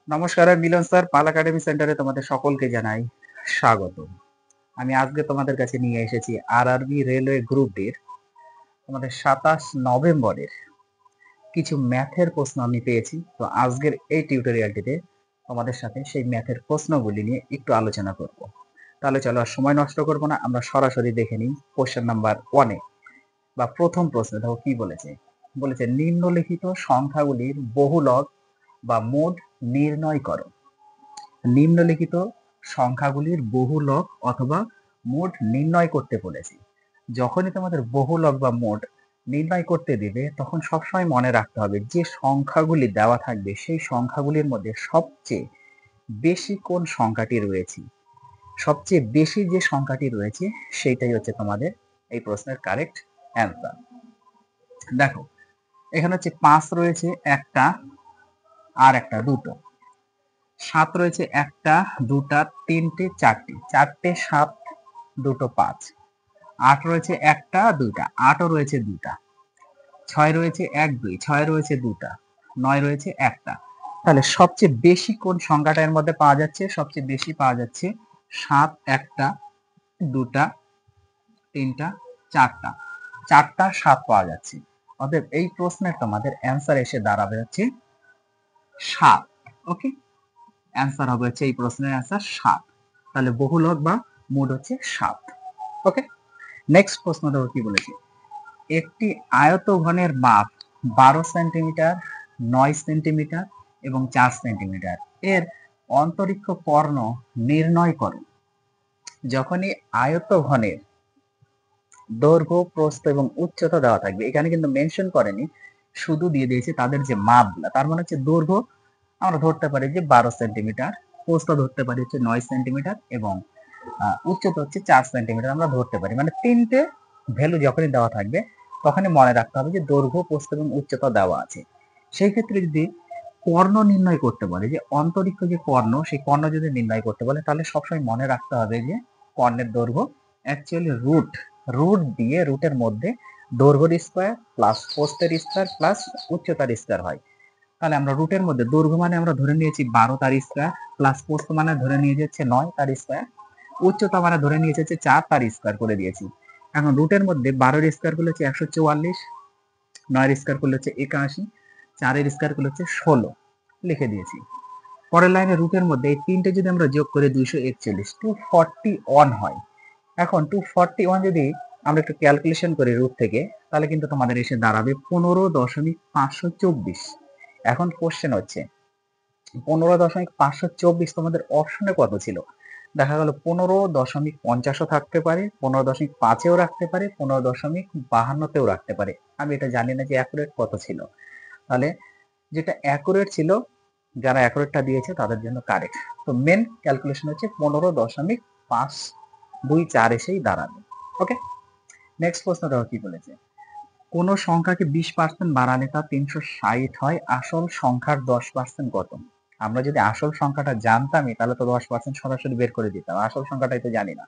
নমস্কার, আমি মিলন স্যার পাল একাডেমি সেন্টারে তোমাদের সকলকে জানাই স্বাগত। আমি আজকে তোমাদের কাছে নিয়ে এসেছি আরআরবি রেলওয়ে গ্রুপ ডির তোমাদের 27 নভেম্বরের কিছু ম্যাথের প্রশ্ন আমি পেয়েছি। তো আজকের এই টিউটোরিয়ালটিতে তোমাদের সাথে সেই ম্যাথের প্রশ্নগুলি নিয়ে একটু আলোচনা করব। তাহলে চলো আর সময় নষ্ট করব না, আমরা সরাসরি দেখে নিই কোশ্চেন নাম্বার 1-এ বা প্রথম প্রশ্ন। দেখো কি বলেছে। বলেছে নিম্নলিখিত সংখ্যাগুলির বহুলক বা মোড নির্ণয় করো। নিম্নলিখিত সংখ্যাগুলির বহুলক অথবা মোড নির্ণয় করতে বলেছি। যখনই তোমাদের বহুলক বা মোড নির্ণয় করতে দিবে তখন সবসময় মনে রাখতে হবে যে সংখ্যাগুলি দেওয়া থাকবে সেই সংখ্যাগুলির মধ্যে সবচেয়ে বেশি কোন সংখ্যাটি রয়েছে। সবচেয়ে বেশি যে সংখ্যাটি রয়েছে সেইটাই হচ্ছে তোমাদের এই প্রশ্নের কারেক্ট অ্যান্সার। দেখো এখানে হচ্ছে 5 রয়েছে একটা আর একটা দুটো, 7 রয়েছে একটা দুটা তিনটে চারটে, চারটে 7 দুটো 5, 8 রয়েছে একটা দুইটা, 8ও রয়েছে দুটা, 6 রয়েছে 1 2, 6 রয়েছে দুটা, 9 রয়েছে একটা। তাহলে সবচেয়ে বেশি কোন সংখ্যাটা এর মধ্যে পাওয়া যাচ্ছে? সবচেয়ে বেশি পাওয়া যাচ্ছে 7 একটা দুটা তিনটা চারটা, চারটা 7 পাওয়া যাচ্ছে। অতএব এই প্রশ্নের তোমাদের অ্যান্সার এসে দাঁড়াবে হচ্ছে 7। ওকে, অ্যান্সার হবে হচ্ছে এই প্রশ্নের অ্যান্সার 7। তাহলে বহুলক বা মোড হচ্ছে 7। ওকে, নেক্সট প্রশ্ন দেখো কি বলেছে। একটি আয়তঘনের মাপ 12 সেন্টিমিটার, 9 সেন্টিমিটার এবং 4 সেন্টিমিটার। এর অন্তরীক্ষ কর্ণ নির্ণয় করো। যখনই আয়তঘনের দৈর্ঘ্য প্রস্থ এবং উচ্চতা দেওয়া থাকবে, এখানে কিন্তু মেনশন করেনি, শুধু দিয়ে দিয়েছে তাদের যে মাপগুলা। তার মানে হচ্ছে দৈর্ঘ্য আমরা ধরতে পারি যে 12 সেন্টিমিটার, প্রস্থ ধরতে পারি হচ্ছে 9 সেন্টিমিটার এবং উচ্চতা হচ্ছে 4 সেন্টিমিটার আমরা ধরতে পারি। মানে তিনটে ভ্যালু যখনই দেওয়া থাকবে তখনই মনে রাখতে হবে যে দৈর্ঘ্য প্রস্থ এবং উচ্চতা দেওয়া আছে। সেই ক্ষেত্রে যদি কর্ণ নির্ণয় করতে বলে, যে অন্তরীক্ষ যে কর্ণ, সেই কর্ণ যদি নির্ণয় করতে বলে তাহলে সবসময় মনে রাখতে হবে যে কর্ণের দৈর্ঘ্য অ্যাকচুয়ালি রুট দিয়ে রুটের মধ্যে দৈর্ঘ্যের স্কোয়ার প্লাস প্রস্থের স্কোয়ার প্লাস উচ্চতার স্কোয়ার হয়। তাহলে আমরা রুটের মধ্যে দৈর্ঘ্য মানে আমরা ধরে নিয়েছি 12 তার স্কোয়ার, প্লাস প্রস্থ মানে ধরে নিয়ে যাচ্ছে 9 তার স্কোয়ার, উচ্চতা মানে ধরে নিয়েছে হচ্ছে 4 তার স্কোয়ার করে দিয়েছি। এখন রুটের মধ্যে 12 এর স্কোয়ার করলে হচ্ছে 144, 9 এর স্কোয়ার করলে হচ্ছে 81, 4 এর স্কোয়ার করলে হচ্ছে 16 লিখে দিয়েছি। পরের লাইনে রুটের মধ্যে এই তিনটে যদি আমরা যোগ করে 241, 241 হয়। এখন 241 যদি আমরা একটু ক্যালকুলেশন করি রুট থেকে, তাহলে কিন্তু তোমাদের এসে দাঁড়াবে 15.524। এখন কোশ্চেন হচ্ছে 15.524 তোমাদের অপশনে কত ছিল? দেখা গেল 15.50ও থাকতে পারে, 15.5-এও রাখতে পারে, 15.52-তেও রাখতে পারে। আমি এটা জানি না যে অ্যাকুরেট কত ছিল। তাহলে যেটা অ্যাকুরেট ছিল, যারা অ্যাকুরেটটা দিয়েছে তাদের জন্য কারেক্ট। তো মেন ক্যালকুলেশন হচ্ছে 15.524 এসেই দাঁড়াবে। ওকে, নেক্সট প্রশ্ন দেখো কি বলেছে। কোন সংখ্যাকে 20% বাড়ালে তা 360 হয়, আসল সংখ্যার 10% কত? আমরা যদি আসল সংখ্যাটা জানতামই তাহলে তো 10% সরাসরি বের করে দিতাম, আসল সংখ্যাটাই তো জানি না।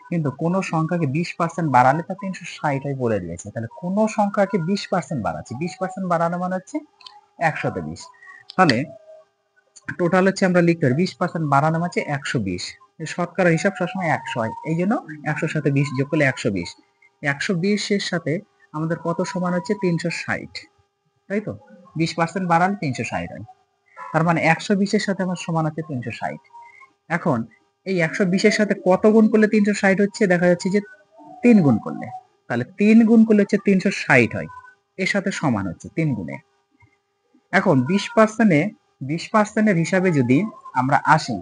কিন্তু কোন সংখ্যাকে 20% বাড়ালে তা 360 হয় বলে দিয়েছে। তাহলে কোন সংখ্যাকে 20% বাড়াচ্ছি, 20% বাড়ানো মানে হচ্ছে 120। তাহলে টোটাল হচ্ছে আমরা লিখতে পারি 20% বাড়ানো মানে 120। শতকরা হিসাব সবসময় 100 হয়, এই জন্য 100-র সাথে 20 যোগ করলে 120। 120 এর সাথে আমাদের কত সমান হচ্ছে 360, তাই তো? 20% বাড়ালে 360 হয়, তার মানে 120 এর সাথে আমার সমান হচ্ছে 360। এখন এই 120 এর সাথে কত গুণ করলে 360 হচ্ছে? দেখা যাচ্ছে যে 3 গুণ করলে, তাহলে 3 গুণ করলে হচ্ছে 360 হয়, এর সাথে সমান হচ্ছে 3 গুণে। এখন 20%-এর হিসাবে যদি আমরা আসি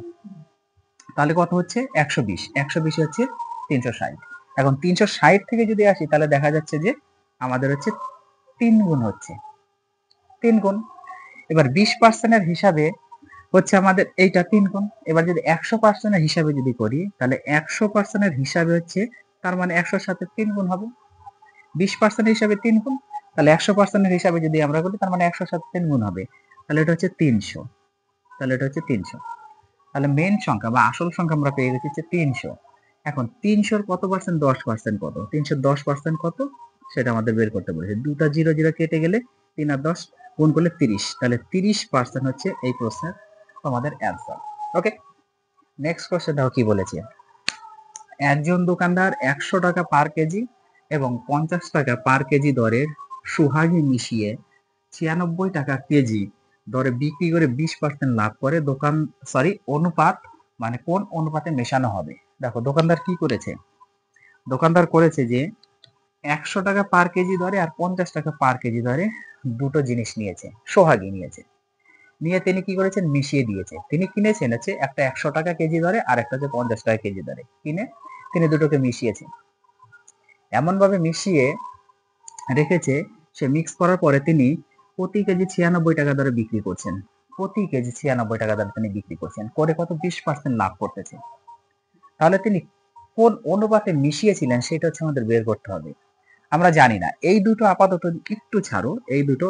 তাহলে কত হচ্ছে? 120, 120 হচ্ছে 360। এখন 360 থেকে যদি আসি তাহলে দেখা যাচ্ছে যে আমাদের হচ্ছে 3 গুণ হচ্ছে, 3 গুণ। এবার 20%-এর হিসাবে হচ্ছে আমাদের এইটা 3 গুণ। এবার যদি 100%-এর হিসাবে যদি করি তাহলে 100%-এর হিসাবে হচ্ছে, তার মানে 100-র সাথে 3 গুণ হবে। 20% হিসাবে 3 গুণ, তাহলে 100%-এর হিসাবে যদি আমরা করি তার মানে 100-র সাথে 3 গুণ হবে, তাহলে এটা হচ্ছে 300। তাহলে এটা হচ্ছে 300। তাহলে মেন সংখ্যা বা আসল সংখ্যা আমরা পেয়ে গেছি হচ্ছে 300। এখন 300-র কত পার্সেন্ট? 10% কত? 300-র 10% কত সেটা আমাদের বের করতে বলেছে। দুটা 0 0 কেটে গেলে 3 আর 10 গুণ করলে 30, তাহলে 30% হচ্ছে এই প্রশ্নের তোমাদের অ্যান্সার। ওকে, নেক্সট কোশ্চেন দেখো কি বলেছে। একজন দোকানদার 100 টাকা পার কেজি এবং 50 টাকা পার কেজি দরের সুহাগী মিশিয়ে 96 টাকা কেজি দরে বিক্রি করে 20% লাভ করে। অনুপাত মানে কোন অনুপাতে মেশানো হবে? দেখো দোকানদার কি করেছে, দোকানদার করেছে যে 100 টাকা পার কেজি দরে আর 50 টাকা পার কেজি দরে দুটো জিনিস নিয়েছে, সোহাগী নিয়েছে, নিয়ে তিনি কি করেছেন, মিশিয়ে দিয়েছে। তিনি কিনেছেন হচ্ছে একটা 100 টাকা কেজি দরে আর একটা হচ্ছে 50 টাকা কেজি দরে, কিনে তিনি দুটোকে মিশিয়েছেন। এমন ভাবে মিশিয়ে রেখেছে, সে মিক্স করার পরে তিনি প্রতি কেজি 96 টাকা দরে বিক্রি করছেন। প্রতি কেজি 96 টাকা দরে তিনি বিক্রি করছেন, করে কত 20% লাভ করতেছে। তাহলে তিনি কোন অনুপাতে মিশিয়েছিলেন সেটা হচ্ছে আমাদের বের করতে হবে। আমরা জানি না, এই দুটো আপাতত একটু ছাড়ো, এই দুটো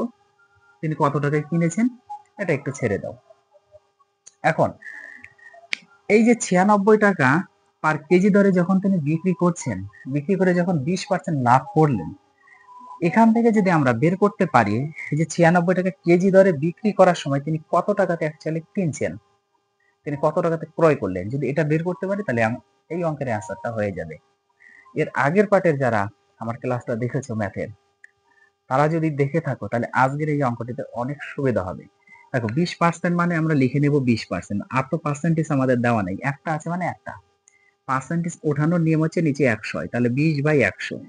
তিনি কত টাকায় কিনেছেন এটা একটু ছেড়ে দাও। এখন এই যে 96 টাকা পার কেজি দরে যখন তিনি বিক্রি করছেন, বিক্রি করে যখন 20% লাভ করলেন, এখান থেকে যদি আমরা বের করতে পারি যে 96 টাকা কেজি দরে বিক্রি করার সময় তিনি কত টাকাতে অ্যাকচুয়ালি কিনছেন, তিনি কত টাকাতে ক্রয় করলেন, যদি এটা বের করতে পারি তাহলে এই অঙ্কের অ্যান্সারটা হয়ে যাবে। এর আগের পার্টের যারা আমার ক্লাসটা দেখেছো ম্যাথের, তারা যদি দেখে থাকো তাহলে আজকের এই অঙ্কটিতে অনেক সুবিধা হবে। দেখো 20% মানে আমরা লিখে নেব 20%, আর তো পার্সেন্টেজ আমাদের দেওয়া নেই, একটা আছে মানে একটা। পার্সেন্টেজ ওঠানোর নিয়ম হচ্ছে নিচে 100 হয়, তাহলে 20/100,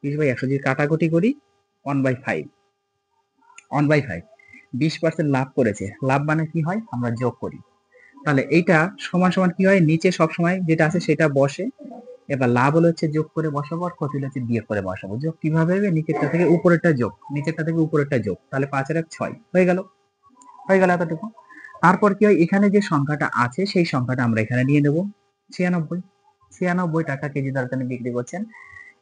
20/100 যদি কাটাকুটি করি 1/5, 1/5, 20% লাভ করেছে। লাভ মানে কি হয়, আমরা যোগ করি, তাহলে এইটা সমান সমান কি হয়, নিচে সবসময় যেটা আছে সেটা বসে। এবার লাভ হলো হচ্ছে যোগ করে বসাবো, আর ক্ষতি হচ্ছে বিয়োগ করে বসাবো। যোগ কিভাবে হবে, নিচেরটা থেকে উপরেরটা যোগ, নিচেরটা থেকে উপরেরটা যোগ, তাহলে 5 আর 1 6 হয়ে গেল, হয়ে গেল এতটুকু। তারপর কি হয়, এখানে যে সংখ্যাটা আছে সেই সংখ্যাটা আমরা এখানে নিয়ে নেব 96, 96 টাকা কেজি দরে তিনি বিক্রি করছেন।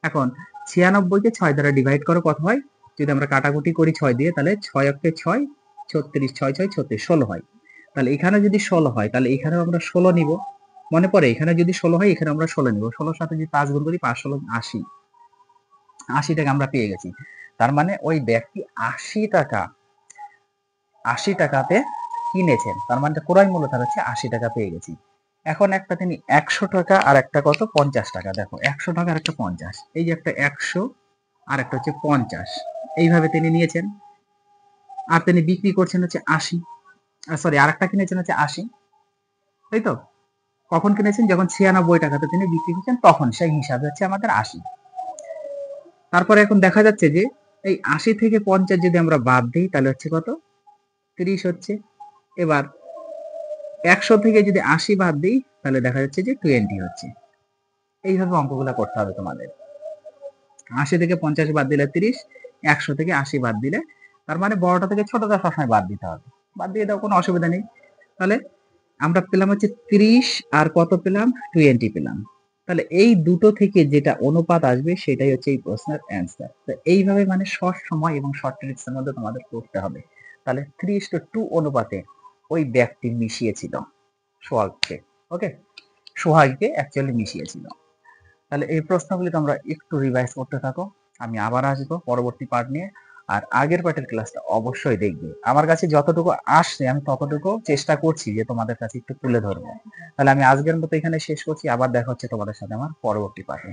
এখন 96 কে 6 দ্বারা ডিভাইড করো, কত হয়, যদি আমরা কাটাকুটি করি 6 দিয়ে, তাহলে 6 অক্ষে 6, 36, 6 6 36, 16 হয়। তাহলে এখানে যদি 16 হয় তাহলে এখানেও আমরা 16 নিব। মনে পড়ে, এখানে যদি 16 হয় এখানে আমরা 16 নিব। 16 সাথে যদি 5 গুণ করি, 5 16 80, 80 টাকা আমরা পেয়ে গেছি। তার মানে ওই ব্যক্তি 80 টাকাতে কিনেছেন, তার মানে ক্রয় মূল্য তার হচ্ছে 80 টাকা পেয়ে গেছি। এখন একটা তিনি 100 টাকা আর একটা কত 50 টাকা, দেখো 100 টাকা আর একটা 50, এই যে একটা 100 আর একটা হচ্ছে 50, এইভাবে তিনি নিয়েছেন। আর তিনি বিক্রি করছেন হচ্ছে 80, আর একটা কিনেছেন হচ্ছে 80, তাই তো। কখন কিনেছেন, যখন 96 টাকাতে তিনি বিক্রি করছেন, তখন সেই হিসাবে হচ্ছে আমাদের 80। তারপরে এখন দেখা যাচ্ছে যে এই 80 থেকে 50 যদি আমরা বাদ দিই তাহলে হচ্ছে কত, 30 হচ্ছে। এবার 100 থেকে যদি 80 বাদ দিই তাহলে দেখা যাচ্ছে যে 20 হচ্ছে। এইভাবে অঙ্কগুলা করতে হবে তোমাদের। 80 থেকে 50 বাদ দিলে 30, 100 থেকে 80 বাদ দিলে, তার মানে বড়টা থেকে ছোটটা সবসময় বাদ দিতে হবে। বাদ দিয়ে দাও, কোনো অসুবিধা নেই। তাহলে আমরা পেলাম হচ্ছে 30 আর কত পেলাম, 20 পেলাম। তাহলে এই দুটো থেকে যেটা অনুপাত আসবে সেটাই হচ্ছে এই প্রশ্নের অ্যান্সার। তো এইভাবে মানে শর্ট সময় এবং শর্ট ট্রিক্স এর মধ্যে তোমাদের করতে হবে। তাহলে 3:2 অনুপাতে ওই ব্যক্তি মিশিয়েছিল সোহাগকে। ওকে, সোহাগকে অ্যাকচুয়ালি মিশিয়েছিল। তাহলে এই প্রশ্নগুলি তোমরা একটু রিভাইজ করতে থাকো, আমি আবার আসবো পরবর্তী পার্ট নিয়ে। আর আগের পার্টের ক্লাসটা অবশ্যই দেখবে। আমার কাছে যতটুকু আসছে আমি ততটুকু চেষ্টা করছি যে তোমাদের কাছে একটু তুলে ধরবো। তাহলে আমি আজকের মতো এখানে শেষ করছি, আবার দেখা হচ্ছে তোমাদের সাথে আমার পরবর্তী পার্টে।